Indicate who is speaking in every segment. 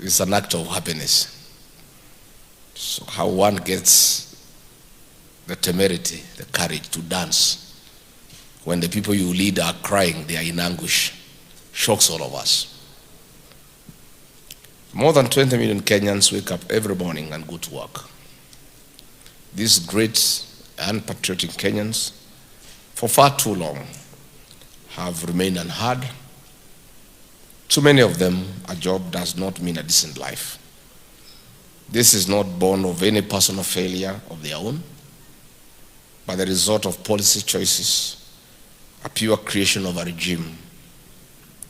Speaker 1: is an act of happiness. So how one gets the temerity, the courage to dance when the people you lead are crying, they are in anguish, shocks all of us. More than 20 million Kenyans wake up every morning and go to work. These great and patriotic Kenyans, for far too long, have remained unheard. Too many of them, a job does not mean a decent life. This is not born of any personal failure of their own, but the result of policy choices, a pure creation of a regime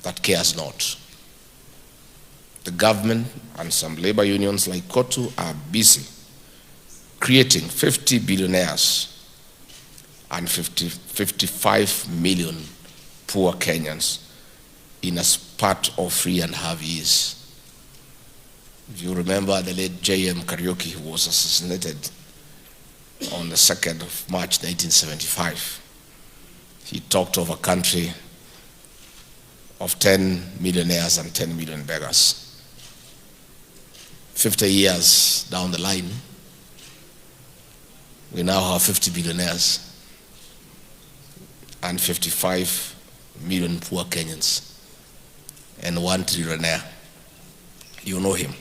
Speaker 1: that cares not. The government and some labor unions like KOTU are busy creating 50 billionaires and 55 million poor Kenyans in a spat of 3.5 years. If you remember the late J.M. Kariuki, who was assassinated on the 2nd of March 1975, he talked of a country of 10 millionaires and 10 million beggars. 50 years down the line, we now have 50 billionaires and 55 million poor Kenyans and 1 trillionaire. You know him.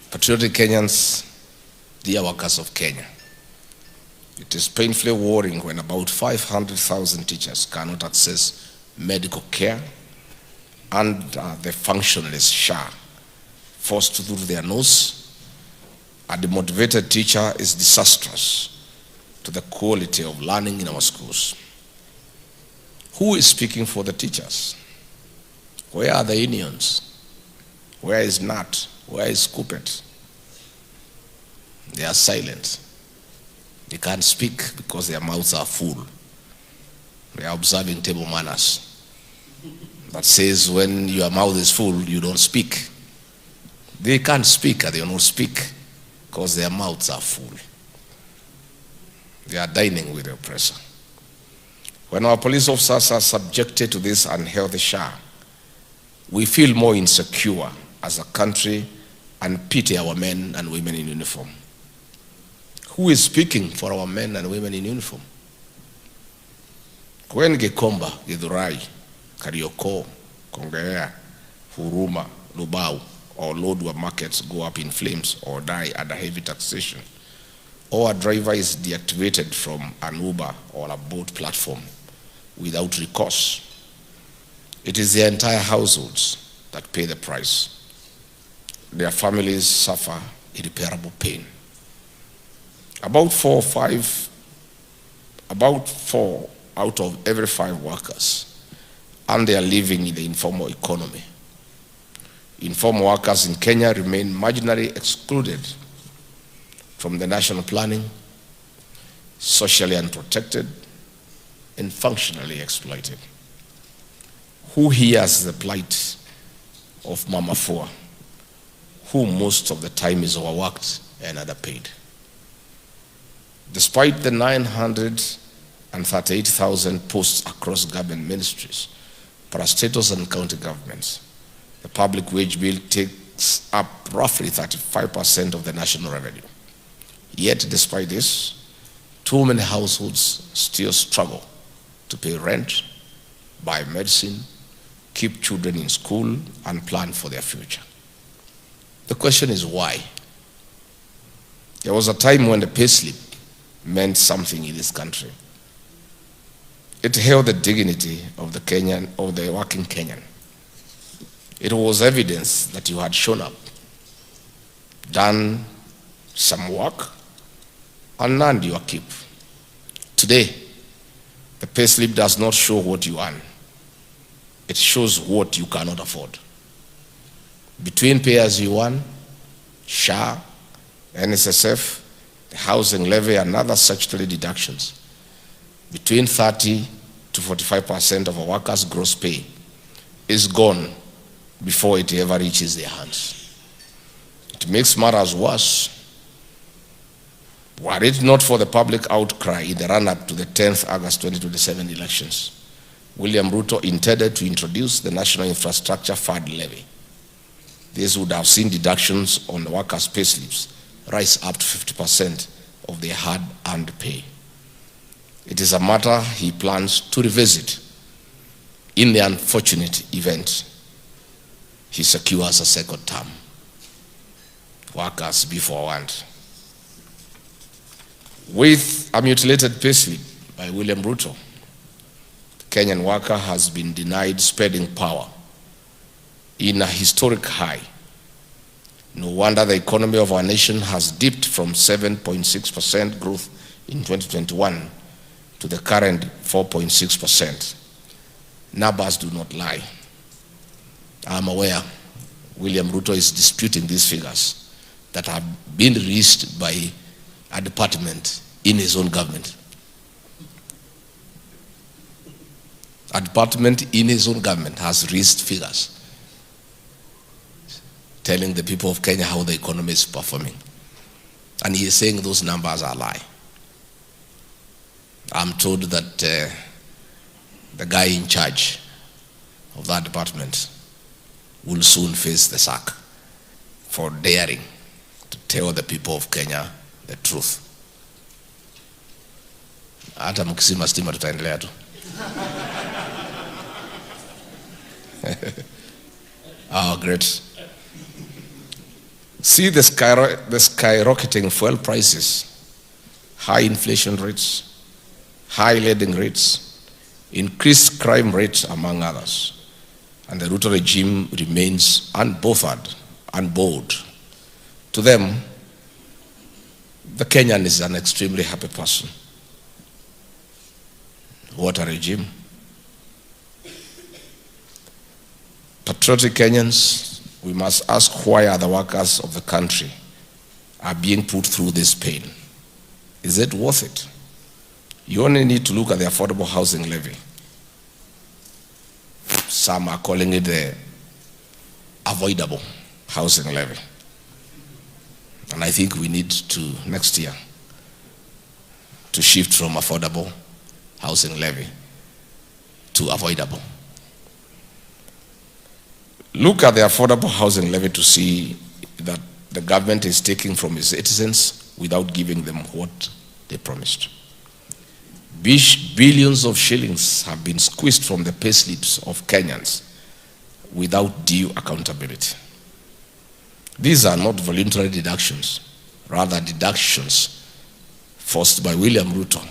Speaker 1: Patriotic Kenyans, dear workers of Kenya, it is painfully worrying when about 500,000 teachers cannot access medical care and the functionless SHA forced through their nose. A demotivated teacher is disastrous to the quality of learning in our schools. Who is speaking for the teachers? Where are the unions? Where is NAT? Where is Kupet? They are silent. They can't speak because their mouths are full. They are observing table manners that says when your mouth is full, you don't speak. They can't speak and they don't speak because their mouths are full. They are dining with the oppressor. When our police officers are subjected to this unhealthy SHA, we feel more insecure as a country and pity our men and women in uniform. Who is speaking for our men and women in uniform? When Gikomba, Githurai, Karioko, Kongea, Huruma, Lubao, or Lodwar markets go up in flames or die under heavy taxation, or a driver is deactivated from an Uber or a boat platform without recourse, it is their entire households that pay the price. Their families suffer irreparable pain. About 4 out of every 5 workers and they are living in the informal economy. Informal workers in Kenya remain marginally excluded from the national planning, socially unprotected, and functionally exploited. Who hears the plight of Mama Fua, who most of the time is overworked and underpaid? Despite the 938,000 posts across government ministries, parastatals and county governments, the public wage bill takes up roughly 35% of the national revenue. Yet, despite this, too many households still struggle to pay rent, buy medicine, keep children in school, and plan for their future. The question is why? There was a time when the payslip meant something in this country. It held the dignity of the Kenyan, of the working Kenyan. It was evidence that you had shown up, done some work, and earned your keep. Today, the payslip does not show what you earn. It shows what you cannot afford. Between pay as you earn, SHA, NSSF, the housing levy, and other statutory deductions, between 30 to 45% of a worker's gross pay is gone before it ever reaches their hands. It makes matters worse. Were it not for the public outcry in the run-up to the 10th August 2027 elections, William Ruto intended to introduce the National Infrastructure Fund levy. This would have seen deductions on the workers' pay slips rise up to 50% of their hard-earned pay. It is a matter he plans to revisit in the unfortunate event he secures a second term. Workers be forewarned. With a mutilated payslip by William Ruto, the Kenyan worker has been denied spending power in a historic high. No wonder the economy of our nation has dipped from 7.6% growth in 2021 to the current 4.6%. Numbers do not lie. I'm aware William Ruto is disputing these figures that have been released by a department in his own government. A department in his own government has released figures telling the people of Kenya how the economy is performing. And he is saying those numbers are a lie. I'm told that the guy in charge of that department will soon face the sack for daring to tell the people of Kenya the truth. Hata mkisima stima tutaendelea tu. Oh, great. See the skyrocketing fuel prices, high inflation rates, high lending rates, increased crime rates, among others. And the Ruto regime remains unbothered, unbored. To them, the Kenyan is an extremely happy person. What a regime. Patriotic Kenyans, we must ask why other workers of the country are being put through this pain. Is it worth it? You only need to look at the affordable housing levy. Some are calling it the avoidable housing levy. And I think we need to, next year, to shift from affordable housing levy to avoidable. Look at the affordable housing levy to see that the government is taking from its citizens without giving them what they promised. Billions of shillings have been squeezed from the payslips of Kenyans without due accountability. These are not voluntary deductions, rather deductions forced by William Ruto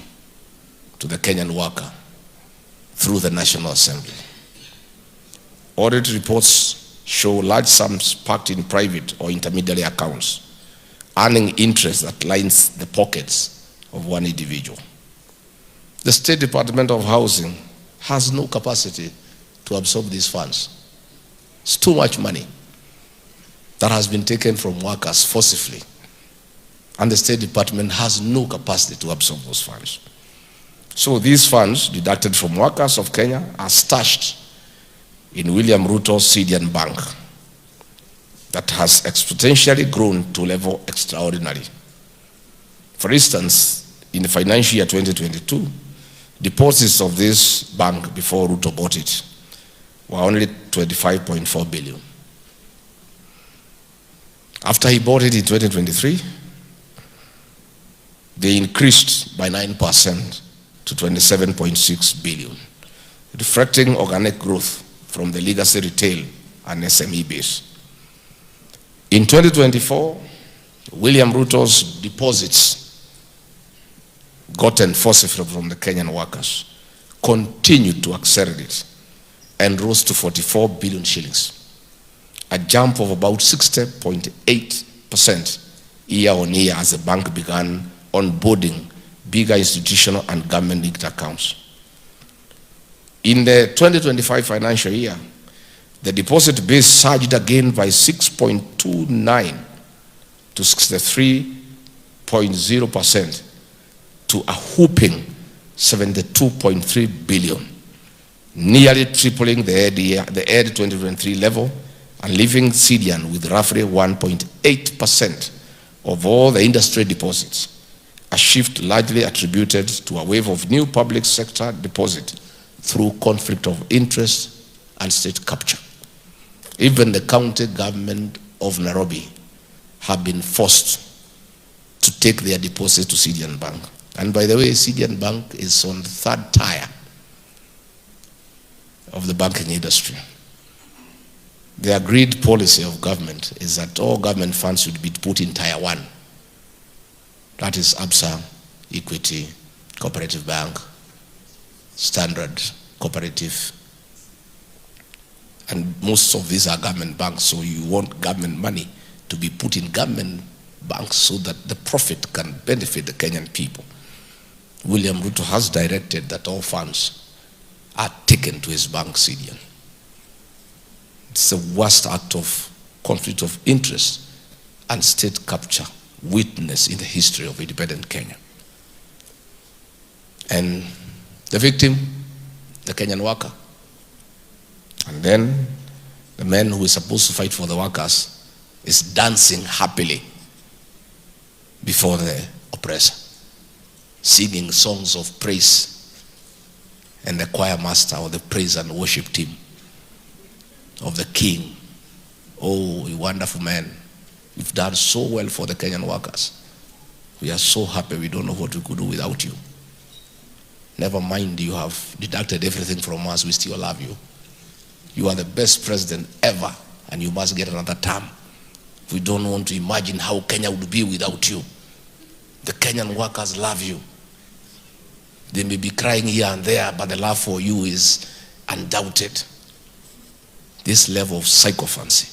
Speaker 1: to the Kenyan worker through the National Assembly. Audit reports show large sums parked in private or intermediary accounts, earning interest that lines the pockets of one individual. The State Department of Housing has no capacity to absorb these funds. It's too much money that has been taken from workers forcibly, and the State Department has no capacity to absorb those funds. So these funds deducted from workers of Kenya are stashed in William Ruto's Syrian bank that has exponentially grown to a level extraordinary. For instance, in the financial year 2022, deposits of this bank before Ruto bought it were only 25.4 billion. After he bought it in 2023, they increased by 9% to 27.6 billion, reflecting organic growth from the legacy retail and SME base. In 2024, William Ruto's deposits gotten forcibly from the Kenyan workers continued to accelerate and rose to 44 billion shillings, a jump of about 60.8% year on year as the bank began onboarding bigger institutional and government-linked accounts. In the 2025 financial year, the deposit base surged again by 6.29 to 63.0% to a whooping 72.3 billion, nearly tripling the ED 2023 level and leaving Syrian with roughly 1.8% of all the industry deposits, a shift largely attributed to a wave of new public sector deposit through conflict of interest and state capture. Even the county government of Nairobi have been forced to take their deposits to CDN Bank. And by the way, CDN Bank is on the third tier of the banking industry. The agreed policy of government is that all government funds should be put in tier 1. That is ABSA, Equity, Cooperative Bank, Standard, Cooperative. And most of these are government banks, so you want government money to be put in government banks so that the profit can benefit the Kenyan people. William Ruto has directed that all funds are taken to his bank, CDN. It's the worst act of conflict of interest and state capture witnessed in the history of independent Kenya. And the victim, the Kenyan worker. And then the man who is supposed to fight for the workers is dancing happily before the oppressor, singing songs of praise, and the choir master or the praise and worship team of the king. Oh, you wonderful man. You've done so well for the Kenyan workers. We are so happy, we don't know what we could do without you. Never mind, you have deducted everything from us, we still love you. You are the best president ever, and you must get another term. We don't want to imagine how Kenya would be without you. The Kenyan workers love you. They may be crying here and there, but the love for you is undoubted. This level of sycophancy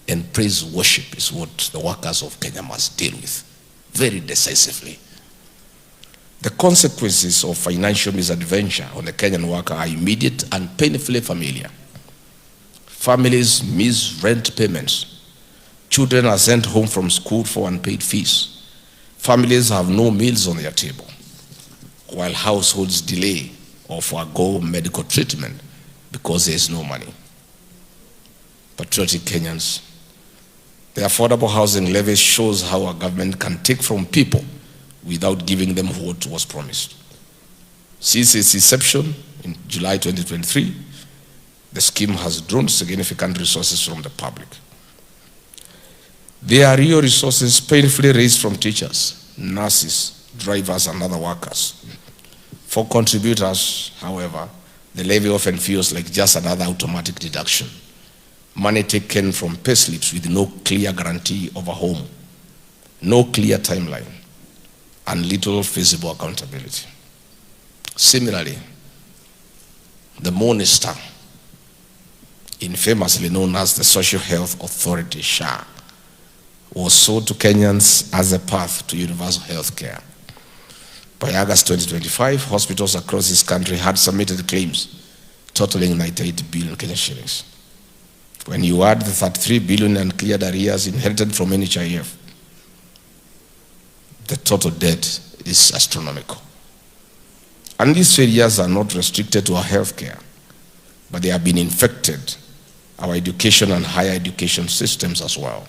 Speaker 1: and praise worship is what the workers of Kenya must deal with very decisively. The consequences of financial misadventure on the Kenyan worker are immediate and painfully familiar. Families miss rent payments. Children are sent home from school for unpaid fees. Families have no meals on their table, while households delay or forego medical treatment because there is no money. Patriotic Kenyans, the affordable housing levy shows how a government can take from people without giving them what was promised. Since its inception in July 2023, the scheme has drawn significant resources from the public. There are real resources painfully raised from teachers, nurses, drivers, and other workers. For contributors, however, the levy often feels like just another automatic deduction. Money taken from payslips with no clear guarantee of a home, no clear timeline, and little feasible accountability. Similarly, the Morning Star, infamously known as the Social Health Authority, SHA, was sold to Kenyans as a path to universal health care. By August 2025, hospitals across this country had submitted claims totaling 98 billion Kenyan shillings. When you add the 33 billion uncleared arrears inherited from NHIF, the total debt is astronomical. And these failures are not restricted to our healthcare, but they have been infected our education and higher education systems as well.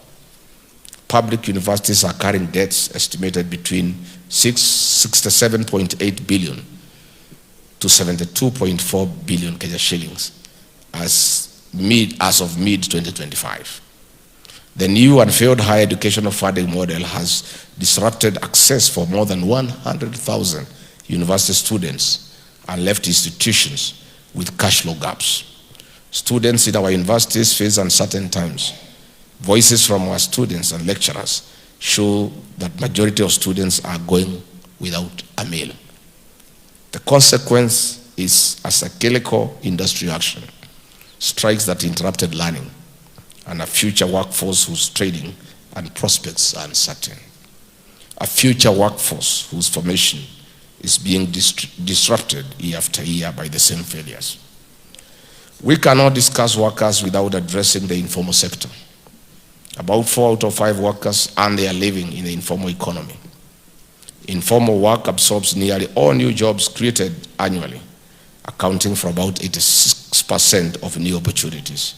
Speaker 1: Public universities are carrying debts estimated between 67.8 billion to 72.4 billion Kenya shillings as of mid-2025. The new and failed higher educational funding model has disrupted access for more than 100,000 university students and left institutions with cash flow gaps. Students in our universities face uncertain times. Voices from our students and lecturers show that majority of students are going without a meal. The consequence is a cyclical industry action, strikes that interrupted learning, and a future workforce whose trading and prospects are uncertain. A future workforce whose formation is being disrupted year after year by the same failures. We cannot discuss workers without addressing the informal sector. About 4 out of 5 workers earn their living in the informal economy. Informal work absorbs nearly all new jobs created annually, accounting for about 86% of new opportunities.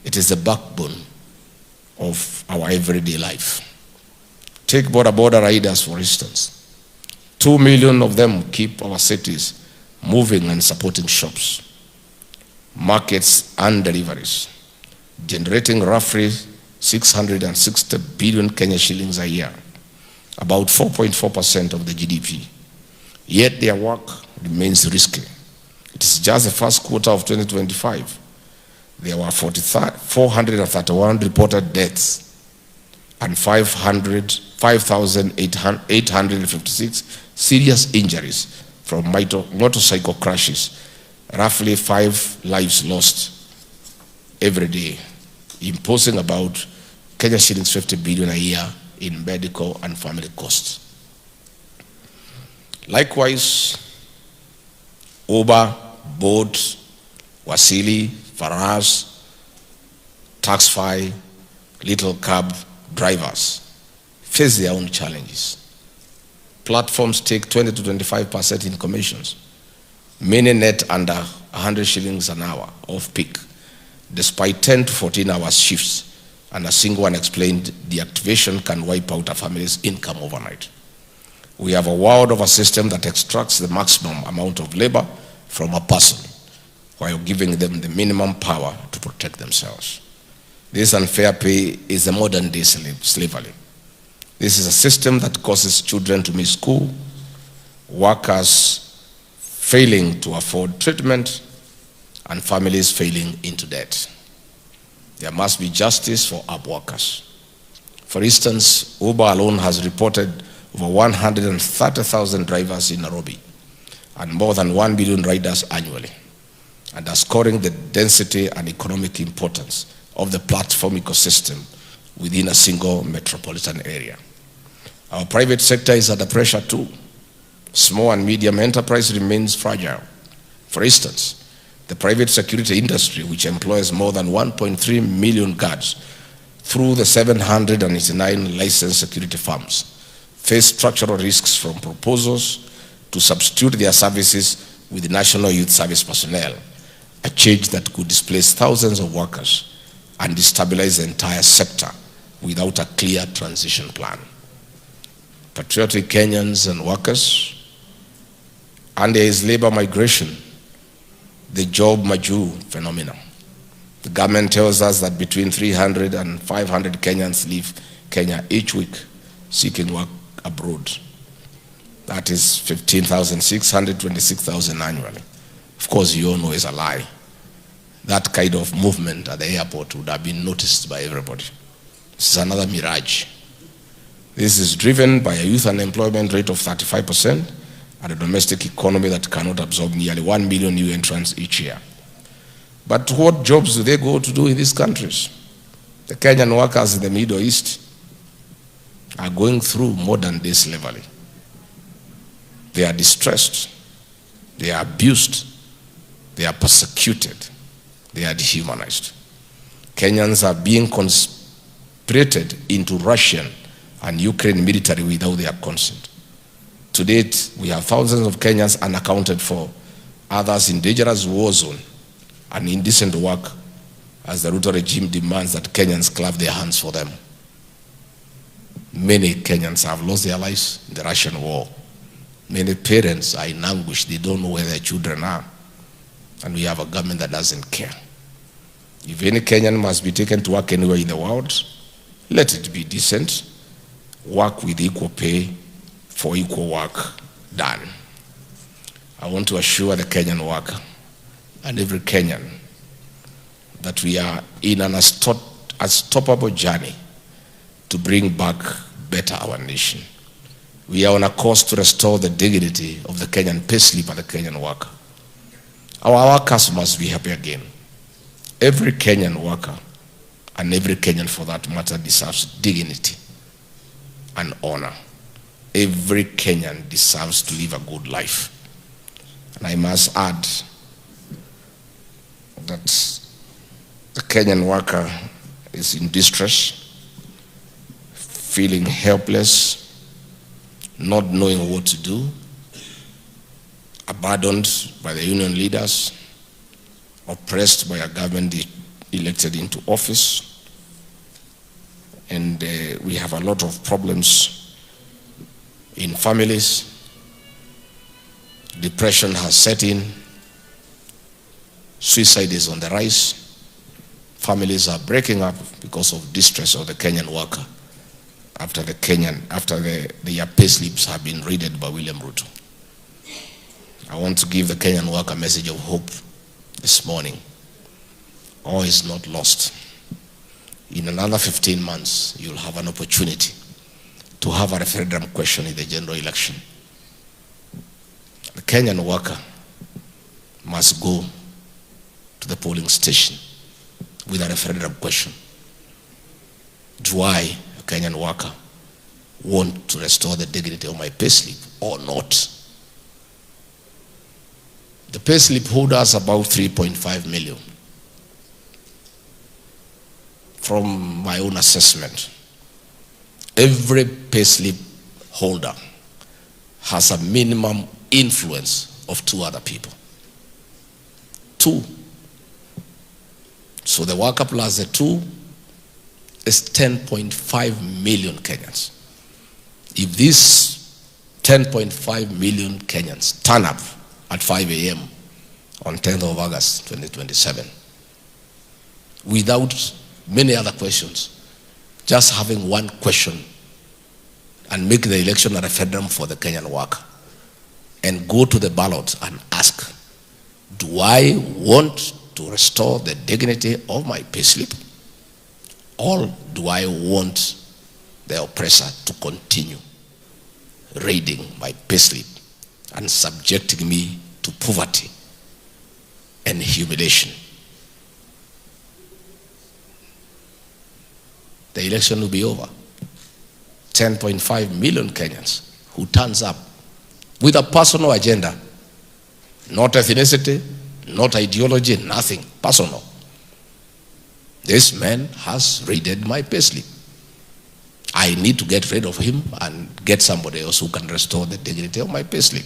Speaker 1: It is the backbone of our everyday life. Take border riders, for instance. 2 million of them keep our cities moving and supporting shops, markets, and deliveries. generating roughly 660 billion Kenya shillings a year, about 4.4% of the GDP. Yet their work remains risky. It is just the first quarter of 2025. There were 431 reported deaths and 5,856 serious injuries from motorcycle crashes, roughly 5 lives lost every day, imposing about Kenya shillings 50 billion a year in medical and family costs. Likewise, Uber, Bolt, Wasili, Faraz, Taxify, little cab drivers face their own challenges. Platforms take 20 to 25% in commissions. Many net under 100 shillings an hour off peak, despite 10 to 14 hours shifts, and a single unexplained deactivation can wipe out a family's income overnight. We have a world of a system that extracts the maximum amount of labor from a person while giving them the minimum power to protect themselves. This unfair pay is a modern day slavery. This is a system that causes children to miss school, workers failing to afford treatment, and families failing into debt. There must be justice for UP workers. For instance, Uber alone has reported over 130,000 drivers in Nairobi and more than 1 billion riders annually, underscoring the density and economic importance of the platform ecosystem within a single metropolitan area. Our private sector is under pressure too. Small and medium enterprise remains fragile. For instance, the private security industry, which employs more than 1.3 million guards through the 789 licensed security firms, face structural risks from proposals to substitute their services with National Youth Service personnel, a change that could displace thousands of workers and destabilize the entire sector without a clear transition plan. Patriotic Kenyans and workers, and there is labor migration, the job maju phenomenon. The government tells us that between 300 and 500 Kenyans leave Kenya each week seeking work abroad. That is 15,600, 26,000 annually. Of course, you all know it's a lie. That kind of movement at the airport would have been noticed by everybody. This is another mirage. This is driven by a youth unemployment rate of 35% and a domestic economy that cannot absorb nearly 1 million new entrants each year. But what jobs do they go to do in these countries? The Kenyan workers in the Middle East are going through modern day slavery. They are distressed, they are abused, they are persecuted, they are dehumanized. Kenyans are being conscripted into Russian and Ukraine military without their consent. To date, we have thousands of Kenyans unaccounted for, others in dangerous war zone and indecent work as the Ruto regime demands that Kenyans clap their hands for them. Many Kenyans have lost their lives in the Russian war. Many parents are in anguish. They don't know where their children are. And we have a government that doesn't care. If any Kenyan must be taken to work anywhere in the world, let it be decent. Work with equal pay for equal work done. I want to assure the Kenyan worker and every Kenyan that we are in an unstoppable journey to bring back better our nation. We are on a course to restore the dignity of the Kenyan payslip and the Kenyan worker. Our workers must be happy again. Every Kenyan worker and every Kenyan for that matter deserves dignity and honor. Every Kenyan deserves to live a good life. And I must add that the Kenyan worker is in distress, feeling helpless, not knowing what to do, abandoned by the union leaders, oppressed by a government elected into office. And we have a lot of problems in families. Depression has set in. Suicide is on the rise. Families are breaking up because of distress of the Kenyan worker after their pay slips have been raided by William Ruto. I want to give the Kenyan worker a message of hope this morning. All is not lost. In another 15 months, you'll have an opportunity to have a referendum question in the general election. The Kenyan worker must go to the polling station with a referendum question. Do I, a Kenyan worker, want to restore the dignity of my payslip or not? The payslip holders about 3.5 million. From my own assessment, every payslip holder has a minimum influence of 2 other people. 2. So the worker plus the 2 is 10.5 million Kenyans. If these 10.5 million Kenyans turn up at 5 a.m. on 10th of August 2027, without many other questions, just having one question and make the election a referendum for the Kenyan worker, and go to the ballot and ask, do I want to restore the dignity of my payslip, or do I want the oppressor to continue raiding my payslip and subjecting me to poverty and humiliation? The election will be over. 10.5 million Kenyans who turns up with a personal agenda, not ethnicity, not ideology, nothing, personal. This man has raided my payslip. I need to get rid of him and get somebody else who can restore the dignity of my payslip.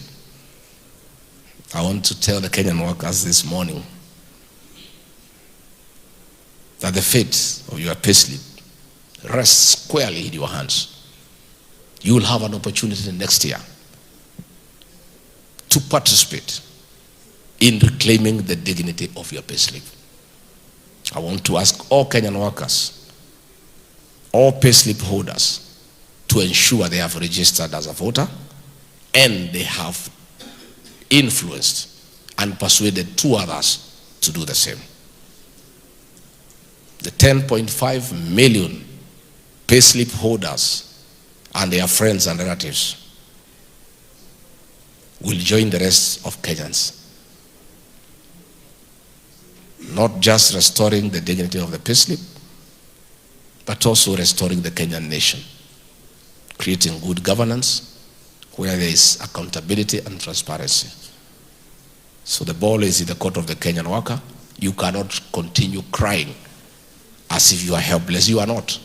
Speaker 1: I want to tell the Kenyan workers this morning that the fate of your payslip rests squarely in your hands. You will have an opportunity next year to participate in reclaiming the dignity of your payslip. I want to ask all Kenyan workers, all payslip holders, to ensure they have registered as a voter and they have influenced and persuaded 2 others to do the same. The 10.5 million payslip holders and their friends and relatives will join the rest of Kenyans, not just restoring the dignity of the payslip, but also restoring the Kenyan nation, creating good governance where there is accountability and transparency. So the ball is in the court of the Kenyan worker. You cannot continue crying as if you are helpless. You are not.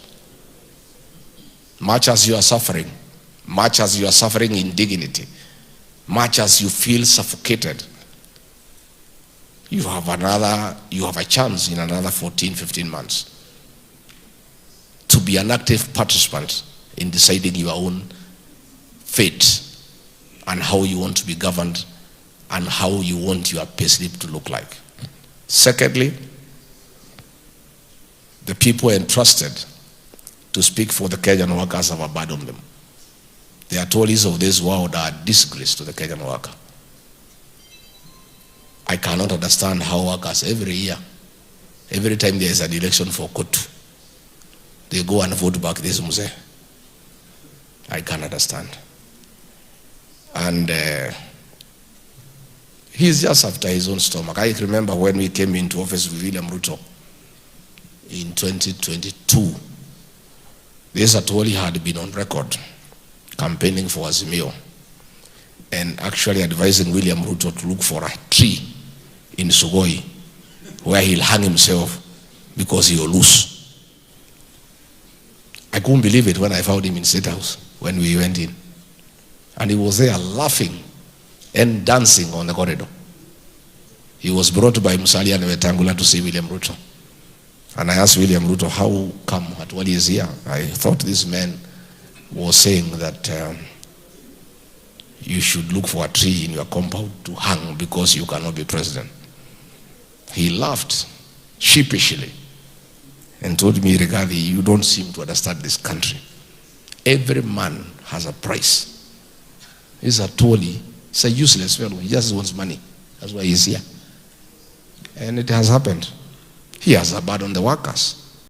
Speaker 1: Much as you are suffering indignity, much as you feel suffocated, you have a chance in another 14, 15 months to be an active participant in deciding your own fate and how you want to be governed and how you want your payslip to look like. Secondly, the people entrusted to speak for the Kenyan workers have abandoned them. The Atwolis of this world are a disgrace to the Kenyan worker. I cannot understand how workers every year, every time there is an election for Kotu, they go and vote back this Muse. I can't understand. And he's just after his own stomach. I remember when we came into office with William Ruto in 2022, this Atwoli had been on record campaigning for Azimio and actually advising William Ruto to look for a tree in Sugoi where he'll hang himself because he'll lose. I couldn't believe it when I found him in State House when we went in. And he was there laughing and dancing on the corridor. He was brought by Musalia and Wetangula to see William Ruto. And I asked William Ruto, how come Atwoli is here? I thought this man was saying that you should look for a tree in your compound to hang because you cannot be president. He laughed sheepishly and told me, Rigathi, you don't seem to understand this country. Every man has a price. He's Atwoli. He's a useless fellow. He just wants money. That's why he's here. And it has happened. He has abandoned the workers.